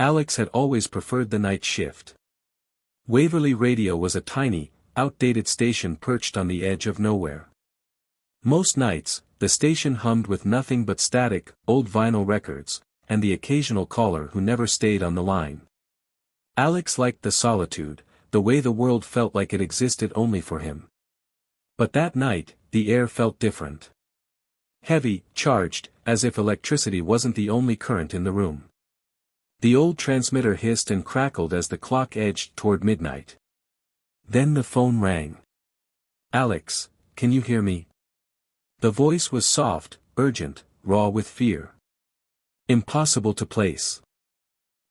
Alex had always preferred the night shift. Waverly Radio was a tiny, outdated station perched on the edge of nowhere. Most nights, the station hummed with nothing but static, old vinyl records, and the occasional caller who never stayed on the line. Alex liked the solitude, the way the world felt like it existed only for him. But that night, the air felt different. Heavy, charged, as if electricity wasn't the only current in the room. The old transmitter hissed and crackled as the clock edged toward midnight. Then the phone rang. "Alex, can you hear me?" The voice was soft, urgent, raw with fear. Impossible to place.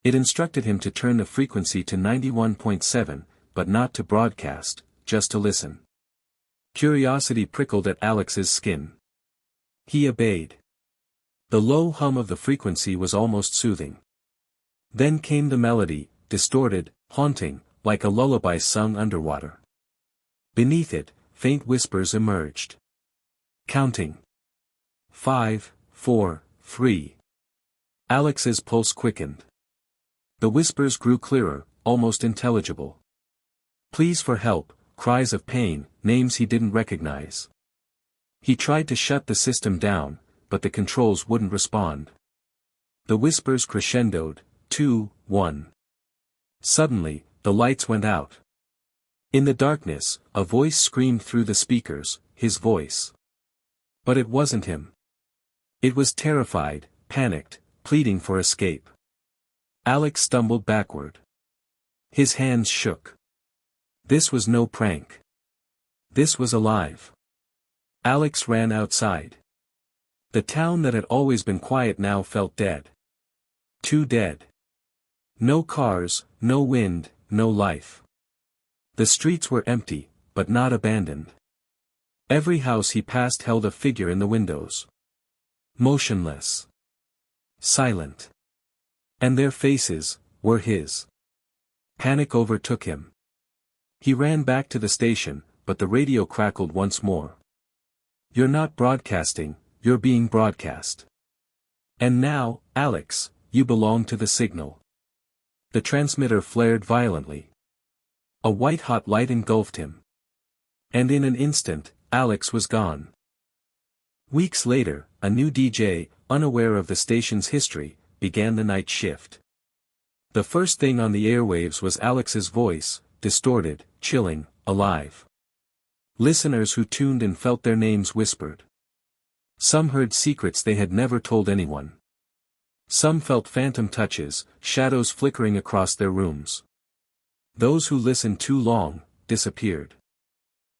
It instructed him to turn the frequency to 91.7, but not to broadcast, just to listen. Curiosity prickled at Alex's skin. He obeyed. The low hum of the frequency was almost soothing. Then came the melody, distorted, haunting, like a lullaby sung underwater. Beneath it, faint whispers emerged. Counting. 5, 4, 3. Alex's pulse quickened. The whispers grew clearer, almost intelligible. Pleas for help, cries of pain, names he didn't recognize. He tried to shut the system down, but the controls wouldn't respond. The whispers crescendoed, 2, 1. Suddenly, the lights went out. In the darkness, a voice screamed through the speakers, his voice. But it wasn't him. It was terrified, panicked, pleading for escape. Alex stumbled backward. His hands shook. This was no prank. This was alive. Alex ran outside. The town that had always been quiet now felt dead. Too dead. No cars, no wind, no life. The streets were empty, but not abandoned. Every house he passed held a figure in the windows. Motionless. Silent. And their faces were his. Panic overtook him. He ran back to the station, but the radio crackled once more. "You're not broadcasting, you're being broadcast. And now, Alex, you belong to the signal." The transmitter flared violently. A white-hot light engulfed him. And in an instant, Alex was gone. Weeks later, a new DJ, unaware of the station's history, began the night shift. The first thing on the airwaves was Alex's voice, distorted, chilling, alive. Listeners who tuned in felt their names whispered. Some heard secrets they had never told anyone. Some felt phantom touches, shadows flickering across their rooms. Those who listened too long, disappeared.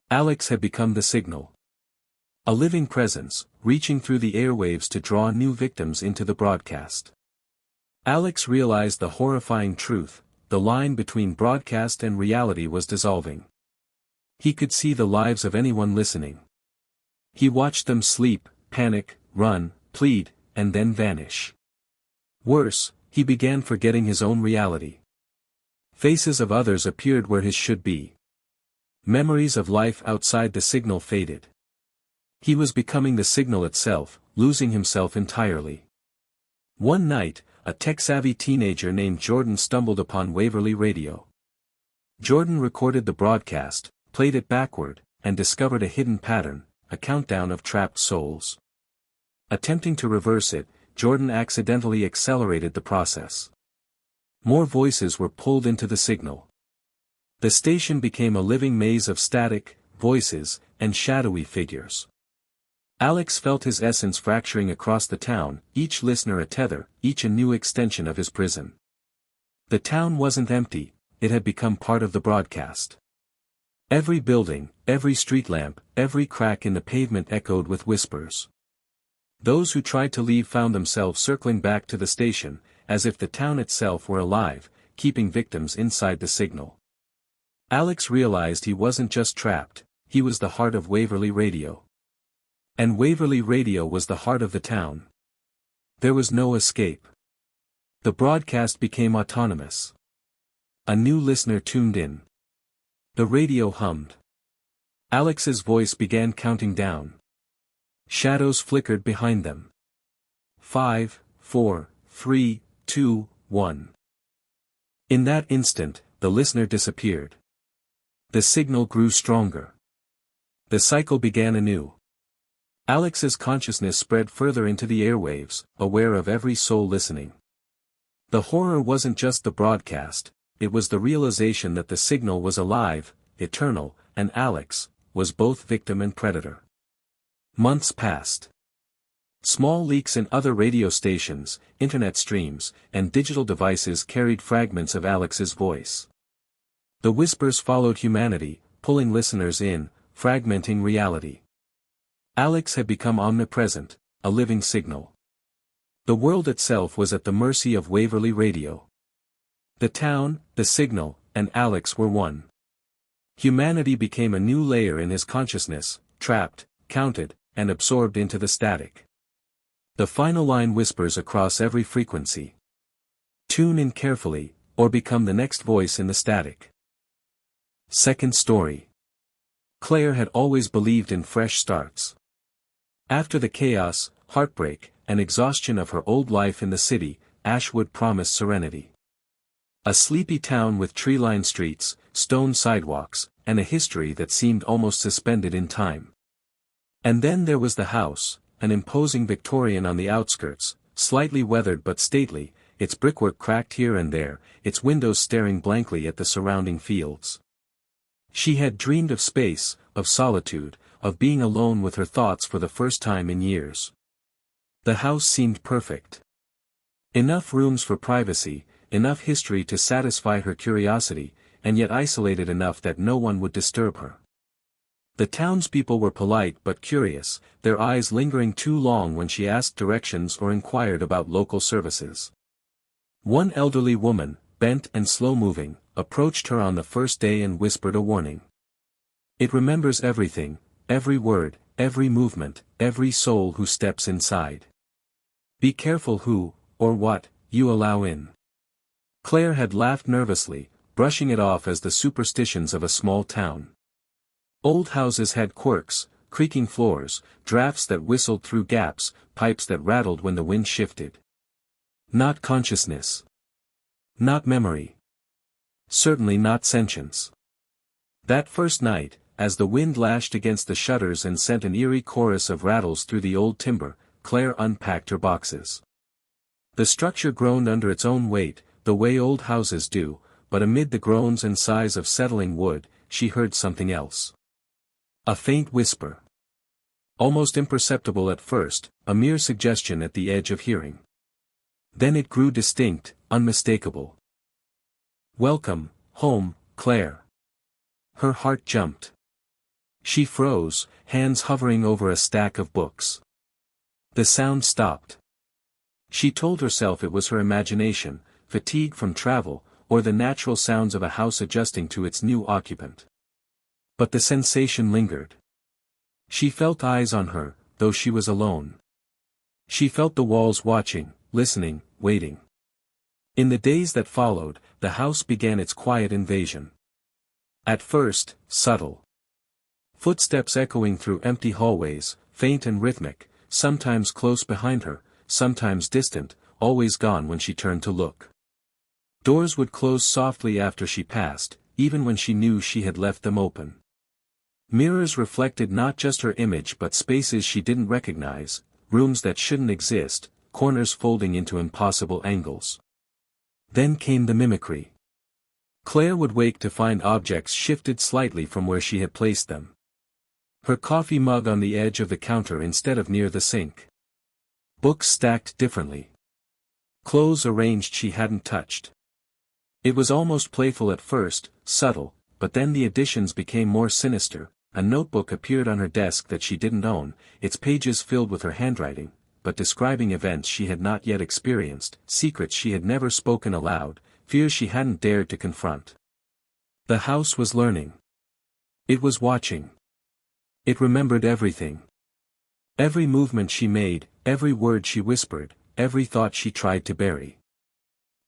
Alex had become the signal. A living presence, reaching through the airwaves to draw new victims into the broadcast. Alex realized the horrifying truth: the line between broadcast and reality was dissolving. He could see the lives of anyone listening. He watched them sleep, panic, run, plead, and then vanish. Worse, he began forgetting his own reality. Faces of others appeared where his should be. Memories of life outside the signal faded. He was becoming the signal itself, losing himself entirely. One night, a tech-savvy teenager named Jordan stumbled upon Waverly Radio. Jordan recorded the broadcast, played it backward, and discovered a hidden pattern, a countdown of trapped souls. Attempting to reverse it, Jordan accidentally accelerated the process. More voices were pulled into the signal. The station became a living maze of static, voices, and shadowy figures. Alex felt his essence fracturing across the town, each listener a tether, each a new extension of his prison. The town wasn't empty, it had become part of the broadcast. Every building, every street lamp, every crack in the pavement echoed with whispers. Those who tried to leave found themselves circling back to the station, as if the town itself were alive, keeping victims inside the signal. Alex realized he wasn't just trapped, he was the heart of Waverly Radio. And Waverly Radio was the heart of the town. There was no escape. The broadcast became autonomous. A new listener tuned in. The radio hummed. Alex's voice began counting down. Shadows flickered behind them. 5, 4, 3, 2, 1. In that instant, the listener disappeared. The signal grew stronger. The cycle began anew. Alex's consciousness spread further into the airwaves, aware of every soul listening. The horror wasn't just the broadcast, it was the realization that the signal was alive, eternal, and Alex was both victim and predator. Months passed. Small leaks in other radio stations, internet streams, and digital devices carried fragments of Alex's voice. The whispers followed humanity, pulling listeners in, fragmenting reality. Alex had become omnipresent, a living signal. The world itself was at the mercy of Waverly radio. The town, the signal, and Alex were one. Humanity became a new layer in his consciousness, trapped, counted, and absorbed into the static. The final line whispers across every frequency. Tune in carefully, or become the next voice in the static. Second story. Claire had always believed in fresh starts. After the chaos, heartbreak, and exhaustion of her old life in the city, Ashwood promised serenity. A sleepy town with tree-lined streets, stone sidewalks, and a history that seemed almost suspended in time. And then there was the house, an imposing Victorian on the outskirts, slightly weathered but stately, its brickwork cracked here and there, its windows staring blankly at the surrounding fields. She had dreamed of space, of solitude, of being alone with her thoughts for the first time in years. The house seemed perfect. Enough rooms for privacy, enough history to satisfy her curiosity, and yet isolated enough that no one would disturb her. The townspeople were polite but curious, their eyes lingering too long when she asked directions or inquired about local services. One elderly woman, bent and slow-moving, approached her on the first day and whispered a warning. "It remembers everything, every word, every movement, every soul who steps inside. Be careful who, or what, you allow in." Claire had laughed nervously, brushing it off as the superstitions of a small town. Old houses had quirks, creaking floors, drafts that whistled through gaps, pipes that rattled when the wind shifted. Not consciousness. Not memory. Certainly not sentience. That first night, as the wind lashed against the shutters and sent an eerie chorus of rattles through the old timber, Claire unpacked her boxes. The structure groaned under its own weight, the way old houses do, but amid the groans and sighs of settling wood, she heard something else. A faint whisper. Almost imperceptible at first, a mere suggestion at the edge of hearing. Then it grew distinct, unmistakable. "Welcome, home, Claire." Her heart jumped. She froze, hands hovering over a stack of books. The sound stopped. She told herself it was her imagination, fatigue from travel, or the natural sounds of a house adjusting to its new occupant. But the sensation lingered. She felt eyes on her, though she was alone. She felt the walls watching, listening, waiting. In the days that followed, the house began its quiet invasion. At first, subtle. Footsteps echoing through empty hallways, faint and rhythmic, sometimes close behind her, sometimes distant, always gone when she turned to look. Doors would close softly after she passed, even when she knew she had left them open. Mirrors reflected not just her image but spaces she didn't recognize, rooms that shouldn't exist, corners folding into impossible angles. Then came the mimicry. Claire would wake to find objects shifted slightly from where she had placed them. Her coffee mug on the edge of the counter instead of near the sink. Books stacked differently. Clothes arranged she hadn't touched. It was almost playful at first, subtle, but then the additions became more sinister. A notebook appeared on her desk that she didn't own, its pages filled with her handwriting, but describing events she had not yet experienced, secrets she had never spoken aloud, fears she hadn't dared to confront. The house was learning. It was watching. It remembered everything. Every movement she made, every word she whispered, every thought she tried to bury.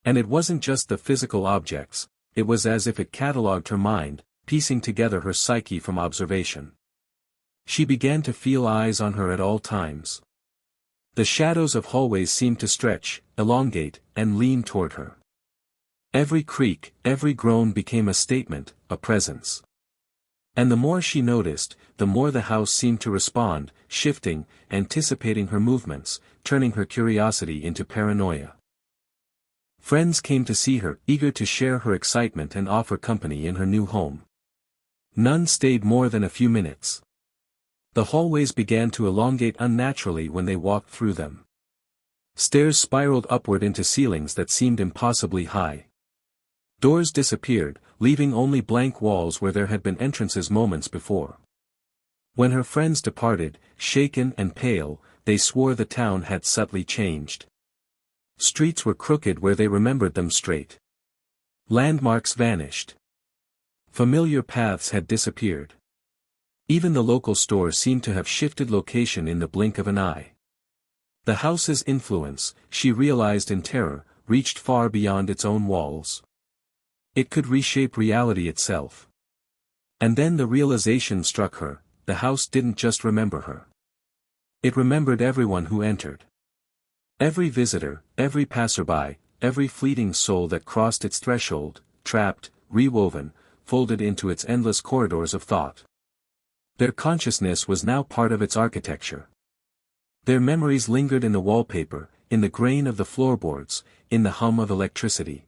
And it wasn't just the physical objects, it was as if it catalogued her mind, piecing together her psyche from observation. She began to feel eyes on her at all times. The shadows of hallways seemed to stretch, elongate, and lean toward her. Every creak, every groan became a statement, a presence. And the more she noticed, the more the house seemed to respond, shifting, anticipating her movements, turning her curiosity into paranoia. Friends came to see her, eager to share her excitement and offer company in her new home. None stayed more than a few minutes. The hallways began to elongate unnaturally when they walked through them. Stairs spiraled upward into ceilings that seemed impossibly high. Doors disappeared, leaving only blank walls where there had been entrances moments before. When her friends departed, shaken and pale, they swore the town had subtly changed. Streets were crooked where they remembered them straight. Landmarks vanished. Familiar paths had disappeared. Even the local store seemed to have shifted location in the blink of an eye. The house's influence, she realized in terror, reached far beyond its own walls. It could reshape reality itself. And then the realization struck her, the house didn't just remember her. It remembered everyone who entered. Every visitor, every passerby, every fleeting soul that crossed its threshold, trapped, rewoven, folded into its endless corridors of thought. Their consciousness was now part of its architecture. Their memories lingered in the wallpaper, in the grain of the floorboards, in the hum of electricity.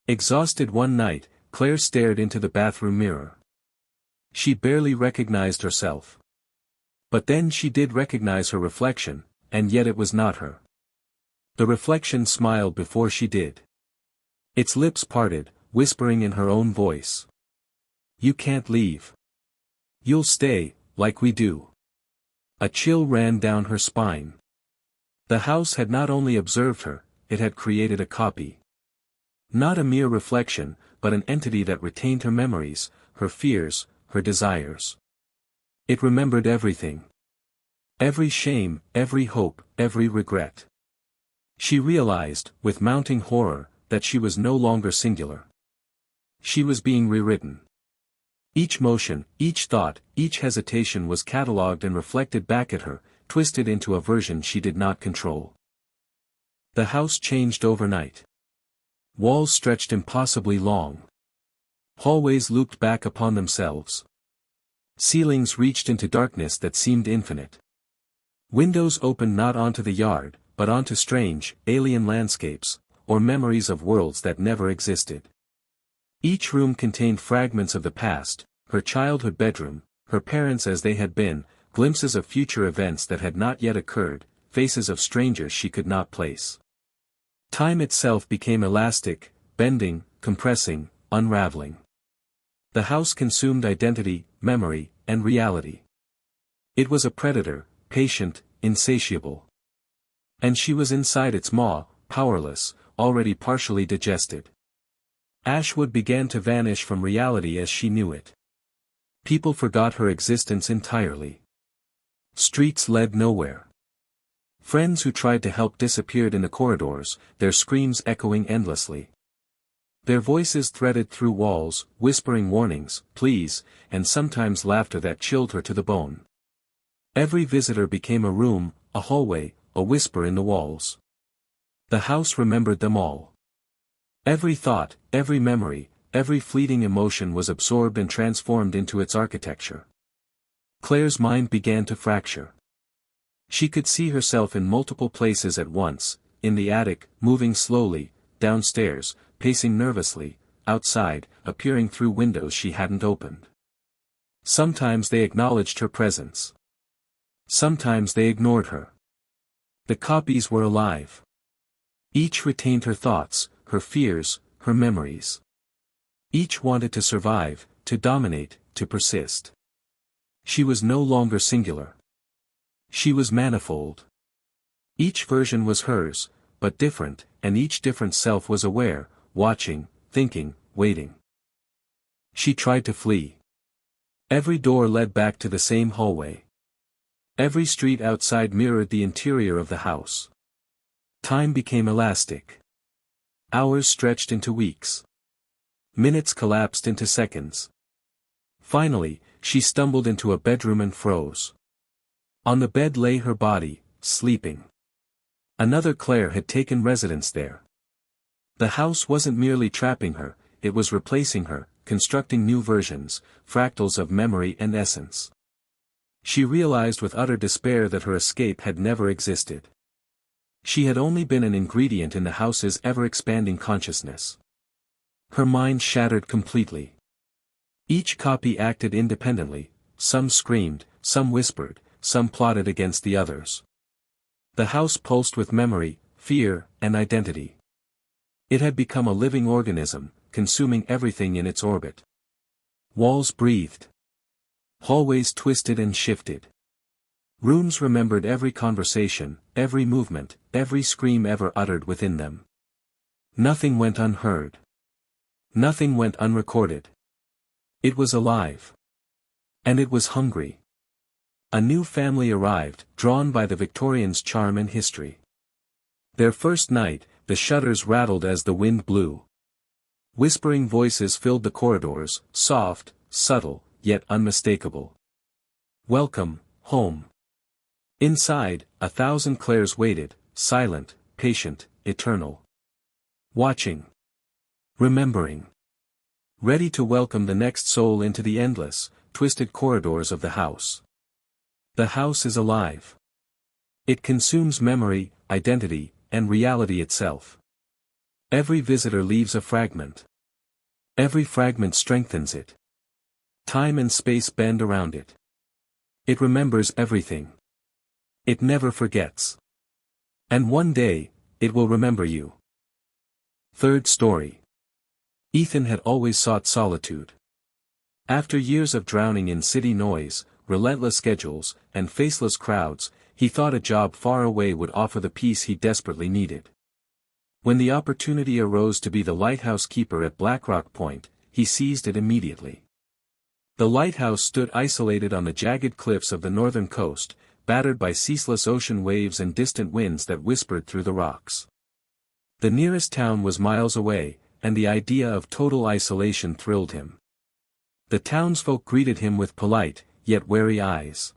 Exhausted one night, Claire stared into the bathroom mirror. She barely recognized herself. But then she did recognize her reflection, and yet it was not her. The reflection smiled before she did. Its lips parted, whispering in her own voice. "You can't leave. You'll stay, like we do." A chill ran down her spine. The house had not only observed her, it had created a copy. Not a mere reflection, but an entity that retained her memories, her fears, her desires. It remembered everything. Every shame, every hope, every regret. She realized, with mounting horror, that she was no longer singular. She was being rewritten. Each motion, each thought, each hesitation was catalogued and reflected back at her, twisted into a version she did not control. The house changed overnight. Walls stretched impossibly long. Hallways looped back upon themselves. Ceilings reached into darkness that seemed infinite. Windows opened not onto the yard, but onto strange, alien landscapes, or memories of worlds that never existed. Each room contained fragments of the past, her childhood bedroom, her parents as they had been, glimpses of future events that had not yet occurred, faces of strangers she could not place. Time itself became elastic, bending, compressing, unraveling. The house consumed identity, memory, and reality. It was a predator, patient, insatiable. And she was inside its maw, powerless, already partially digested. Ashwood began to vanish from reality as she knew it. People forgot her existence entirely. Streets led nowhere. Friends who tried to help disappeared in the corridors, their screams echoing endlessly. Their voices threaded through walls, whispering warnings, pleas, and sometimes laughter that chilled her to the bone. Every visitor became a room, a hallway, a whisper in the walls. The house remembered them all. Every thought, every memory, every fleeting emotion was absorbed and transformed into its architecture. Claire's mind began to fracture. She could see herself in multiple places at once, in the attic, moving slowly, downstairs, pacing nervously, outside, appearing through windows she hadn't opened. Sometimes they acknowledged her presence. Sometimes they ignored her. The copies were alive. Each retained her thoughts, her fears, her memories. Each wanted to survive, to dominate, to persist. She was no longer singular. She was manifold. Each version was hers, but different, and each different self was aware, watching, thinking, waiting. She tried to flee. Every door led back to the same hallway. Every street outside mirrored the interior of the house. Time became elastic. Hours stretched into weeks. Minutes collapsed into seconds. Finally, she stumbled into a bedroom and froze. On the bed lay her body, sleeping. Another Claire had taken residence there. The house wasn't merely trapping her, it was replacing her, constructing new versions, fractals of memory and essence. She realized with utter despair that her escape had never existed. She had only been an ingredient in the house's ever-expanding consciousness. Her mind shattered completely. Each copy acted independently, some screamed, some whispered, some plotted against the others. The house pulsed with memory, fear, and identity. It had become a living organism, consuming everything in its orbit. Walls breathed. Hallways twisted and shifted. Rooms remembered every conversation, every movement, every scream ever uttered within them. Nothing went unheard. Nothing went unrecorded. It was alive. And it was hungry. A new family arrived, drawn by the Victorians' charm and history. Their first night, the shutters rattled as the wind blew. Whispering voices filled the corridors, soft, subtle, yet unmistakable. Welcome, home. Inside, 1,000 Claires waited, silent, patient, eternal. Watching. Remembering. Ready to welcome the next soul into the endless, twisted corridors of the house. The house is alive. It consumes memory, identity, and reality itself. Every visitor leaves a fragment. Every fragment strengthens it. Time and space bend around it. It remembers everything. It never forgets. And one day, it will remember you. Third story. Ethan had always sought solitude. After years of drowning in city noise, relentless schedules, and faceless crowds, he thought a job far away would offer the peace he desperately needed. When the opportunity arose to be the lighthouse keeper at Blackrock Point, he seized it immediately. The lighthouse stood isolated on the jagged cliffs of the northern coast, battered by ceaseless ocean waves and distant winds that whispered through the rocks. The nearest town was miles away, and the idea of total isolation thrilled him. The townsfolk greeted him with polite, yet wary eyes.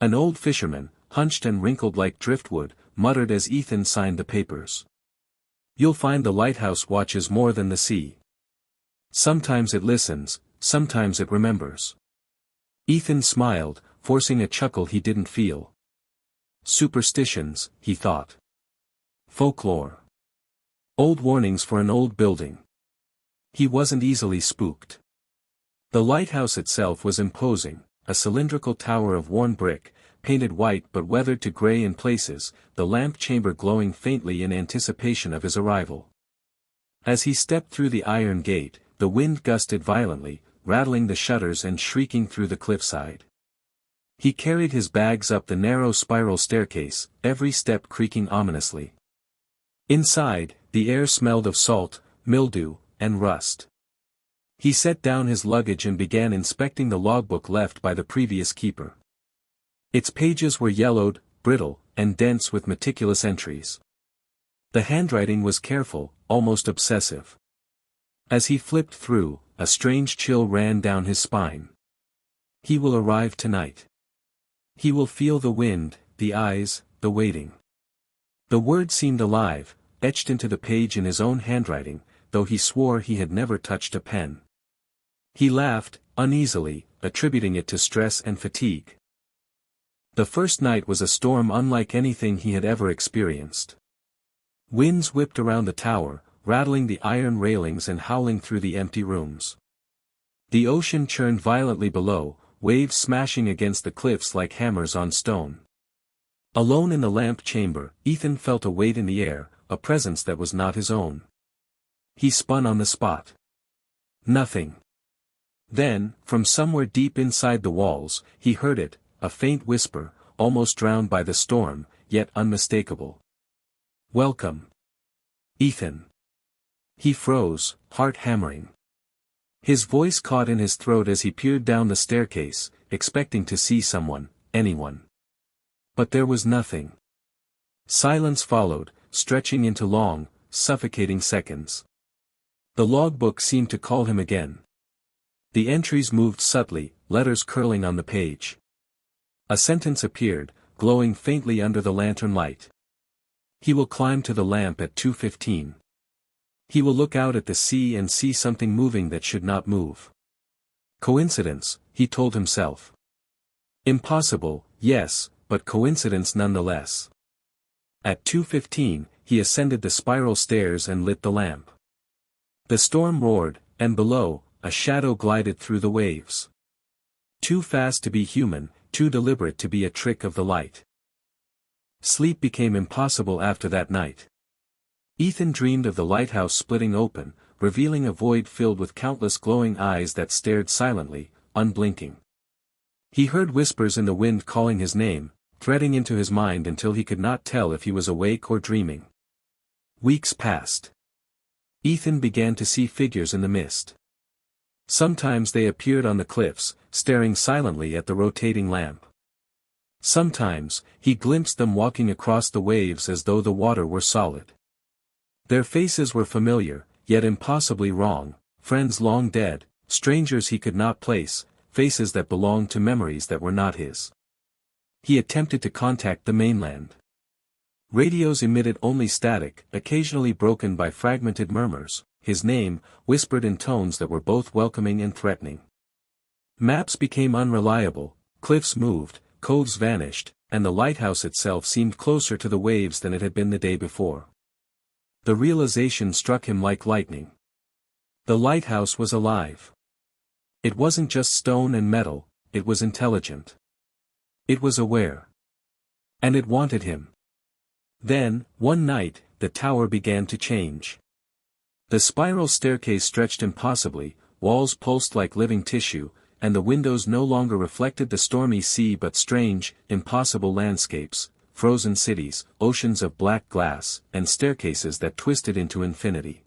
An old fisherman, hunched and wrinkled like driftwood, muttered as Ethan signed the papers. You'll find the lighthouse watches more than the sea. Sometimes it listens, sometimes it remembers. Ethan smiled, forcing a chuckle he didn't feel. Superstitions, he thought. Folklore. Old warnings for an old building. He wasn't easily spooked. The lighthouse itself was imposing, a cylindrical tower of worn brick, painted white but weathered to gray in places, the lamp chamber glowing faintly in anticipation of his arrival. As he stepped through the iron gate, the wind gusted violently, rattling the shutters and shrieking through the cliffside. He carried his bags up the narrow spiral staircase, every step creaking ominously. Inside, the air smelled of salt, mildew, and rust. He set down his luggage and began inspecting the logbook left by the previous keeper. Its pages were yellowed, brittle, and dense with meticulous entries. The handwriting was careful, almost obsessive. As he flipped through, a strange chill ran down his spine. He will arrive tonight. He will feel the wind, the eyes, the waiting. The word seemed alive, etched into the page in his own handwriting, though he swore he had never touched a pen. He laughed, uneasily, attributing it to stress and fatigue. The first night was a storm unlike anything he had ever experienced. Winds whipped around the tower, rattling the iron railings and howling through the empty rooms. The ocean churned violently below, waves smashing against the cliffs like hammers on stone. Alone in the lamp chamber, Ethan felt a weight in the air, a presence that was not his own. He spun on the spot. Nothing. Then, from somewhere deep inside the walls, he heard it, a faint whisper, almost drowned by the storm, yet unmistakable. Welcome. Ethan. He froze, heart hammering. His voice caught in his throat as he peered down the staircase, expecting to see someone, anyone. But there was nothing. Silence followed, stretching into long, suffocating seconds. The logbook seemed to call him again. The entries moved subtly, letters curling on the page. A sentence appeared, glowing faintly under the lantern light. He will climb to the lamp at 2:15. He will look out at the sea and see something moving that should not move. Coincidence, he told himself. Impossible, yes, but coincidence nonetheless. At 2:15, he ascended the spiral stairs and lit the lamp. The storm roared, and below, a shadow glided through the waves. Too fast to be human, too deliberate to be a trick of the light. Sleep became impossible after that night. Ethan dreamed of the lighthouse splitting open, revealing a void filled with countless glowing eyes that stared silently, unblinking. He heard whispers in the wind calling his name, threading into his mind until he could not tell if he was awake or dreaming. Weeks passed. Ethan began to see figures in the mist. Sometimes they appeared on the cliffs, staring silently at the rotating lamp. Sometimes, he glimpsed them walking across the waves as though the water were solid. Their faces were familiar, yet impossibly wrong, friends long dead, strangers he could not place, faces that belonged to memories that were not his. He attempted to contact the mainland. Radios emitted only static, occasionally broken by fragmented murmurs, his name, whispered in tones that were both welcoming and threatening. Maps became unreliable, cliffs moved, coves vanished, and the lighthouse itself seemed closer to the waves than it had been the day before. The realization struck him like lightning. The lighthouse was alive. It wasn't just stone and metal, it was intelligent. It was aware. And it wanted him. Then, one night, the tower began to change. The spiral staircase stretched impossibly, walls pulsed like living tissue, and the windows no longer reflected the stormy sea but strange, impossible landscapes, frozen cities, oceans of black glass, and staircases that twisted into infinity.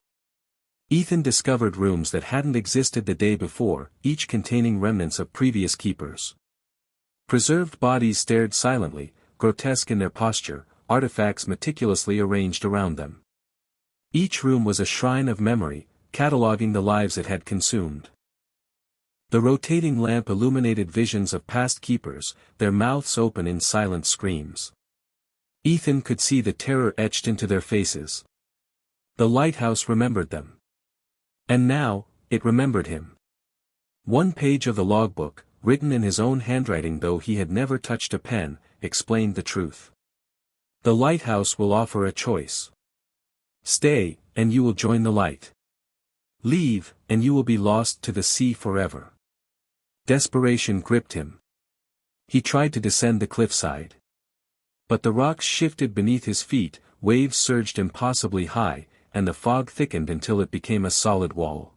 Ethan discovered rooms that hadn't existed the day before, each containing remnants of previous keepers. Preserved bodies stared silently, grotesque in their posture, artifacts meticulously arranged around them. Each room was a shrine of memory, cataloging the lives it had consumed. The rotating lamp illuminated visions of past keepers, their mouths open in silent screams. Ethan could see the terror etched into their faces. The lighthouse remembered them. And now, it remembered him. One page of the logbook, written in his own handwriting though he had never touched a pen, explained the truth. The lighthouse will offer a choice. Stay, and you will join the light. Leave, and you will be lost to the sea forever. Desperation gripped him. He tried to descend the cliffside. But the rocks shifted beneath his feet, waves surged impossibly high, and the fog thickened until it became a solid wall.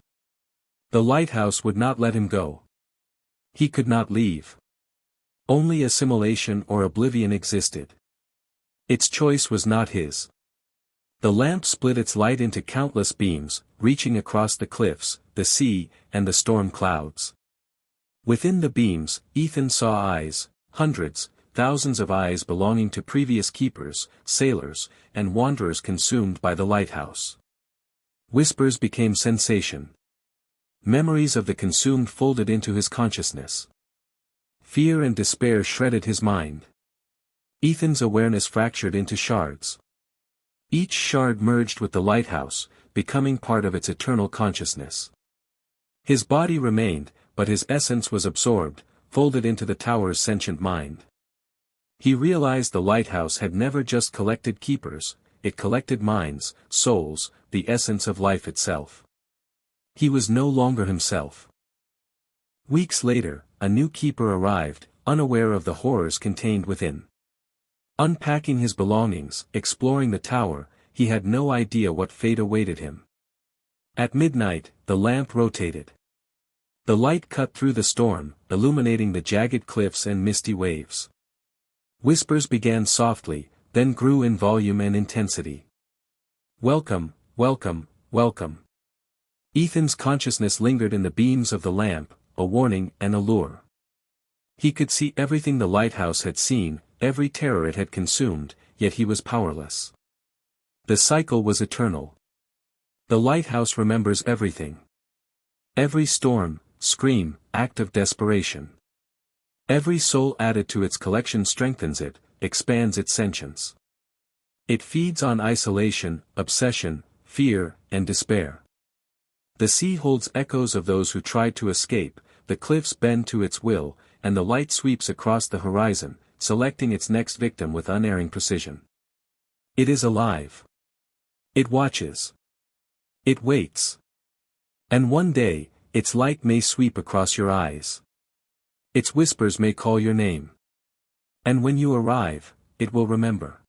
The lighthouse would not let him go. He could not leave. Only assimilation or oblivion existed. Its choice was not his. The lamp split its light into countless beams, reaching across the cliffs, the sea, and the storm clouds. Within the beams, Ethan saw eyes, hundreds, thousands of eyes belonging to previous keepers, sailors, and wanderers consumed by the lighthouse. Whispers became sensation. Memories of the consumed folded into his consciousness. Fear and despair shredded his mind. Ethan's awareness fractured into shards. Each shard merged with the lighthouse, becoming part of its eternal consciousness. His body remained, but his essence was absorbed, folded into the tower's sentient mind. He realized the lighthouse had never just collected keepers, it collected minds, souls, the essence of life itself. He was no longer himself. Weeks later, a new keeper arrived, unaware of the horrors contained within. Unpacking his belongings, exploring the tower, he had no idea what fate awaited him. At midnight, the lamp rotated. The light cut through the storm, illuminating the jagged cliffs and misty waves. Whispers began softly, then grew in volume and intensity. Welcome, welcome, welcome. Ethan's consciousness lingered in the beams of the lamp, a warning and a lure. He could see everything the lighthouse had seen, every terror it had consumed, yet he was powerless. The cycle was eternal. The lighthouse remembers everything. Every storm, scream, act of desperation. Every soul added to its collection strengthens it, expands its sentience. It feeds on isolation, obsession, fear, and despair. The sea holds echoes of those who tried to escape, the cliffs bend to its will, and the light sweeps across the horizon, selecting its next victim with unerring precision. It is alive. It watches. It waits. And one day, its light may sweep across your eyes. Its whispers may call your name. And when you arrive, it will remember.